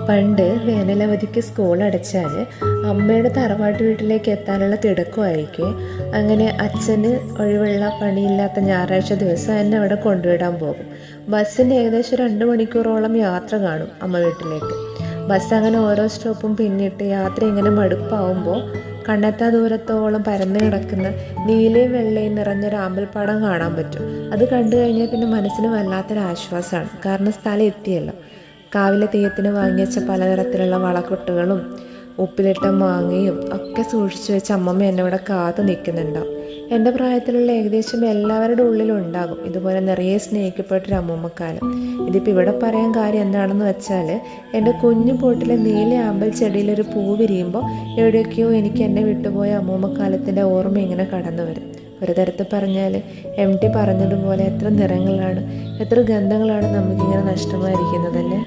പണ്ട് വേനലവധിക്ക് സ്കൂൾ അടച്ചാൽ അമ്മയുടെ തറവാട്ട് വീട്ടിലേക്ക് എത്താനുള്ള തിടുക്കമായിരിക്കും. അങ്ങനെ അച്ഛന് ഒഴിവുള്ള പണിയില്ലാത്ത ഞായറാഴ്ച ദിവസം എന്നെ അവിടെ കൊണ്ടുവിടാൻ പോകും. ബസ്സിന് ഏകദേശം 2 മണിക്കൂറോളം യാത്ര കാണും അമ്മ വീട്ടിലേക്ക്. ബസ് അങ്ങനെ ഓരോ സ്റ്റോപ്പും പിന്നിട്ട് യാത്ര ഇങ്ങനെ മടുപ്പാവുമ്പോൾ കണ്ണെത്താ ദൂരത്തോളം പരന്നു കിടക്കുന്ന നീലയും വെള്ളയും നിറഞ്ഞൊരു ആമ്പൽപ്പാടം കാണാൻ പറ്റും. അത് കണ്ടു കഴിഞ്ഞാൽ പിന്നെ മനസ്സിന് വല്ലാത്തൊരാശ്വാസമാണ്. കാരണം സ്ഥലം എത്തിയല്ലോ. കാവിലെ തെയ്യത്തിന് വാങ്ങിവെച്ച പലതരത്തിലുള്ള വളക്കൊട്ടുകളും ഉപ്പിലിട്ട മാങ്ങയും ഒക്കെ സൂക്ഷിച്ചു വെച്ച് അമ്മമ്മ എന്നെ ഇവിടെ കാത്തു നിൽക്കുന്നുണ്ടാവും. എൻ്റെ പ്രായത്തിലുള്ള ഏകദേശം എല്ലാവരുടെ ഉള്ളിലും ഉണ്ടാകും ഇതുപോലെ നിറയെ സ്നേഹിക്കപ്പെട്ടൊരു അമ്മൂമ്മക്കാലം. ഇതിപ്പോൾ ഇവിടെ പറയാൻ കാര്യം എന്താണെന്ന് വെച്ചാൽ, എൻ്റെ കുഞ്ഞു പോട്ടിലെ നീല ആമ്പൽ ചെടിയിലൊരു പൂ വിരിയുമ്പോൾ എവിടെയൊക്കെയോ എനിക്ക് എന്നെ വിട്ടുപോയ അമ്മൂമ്മക്കാലത്തിൻ്റെ ഓർമ്മ ഇങ്ങനെ കടന്നു വരും. ഒരു തരത്തിൽ പറഞ്ഞാൽ MT പറഞ്ഞതുപോലെ എത്ര നിറങ്ങളാണ്, എത്ര ഗന്ധങ്ങളാണ് നമുക്കിങ്ങനെ നഷ്ടമായിരിക്കുന്നതല്ലേ.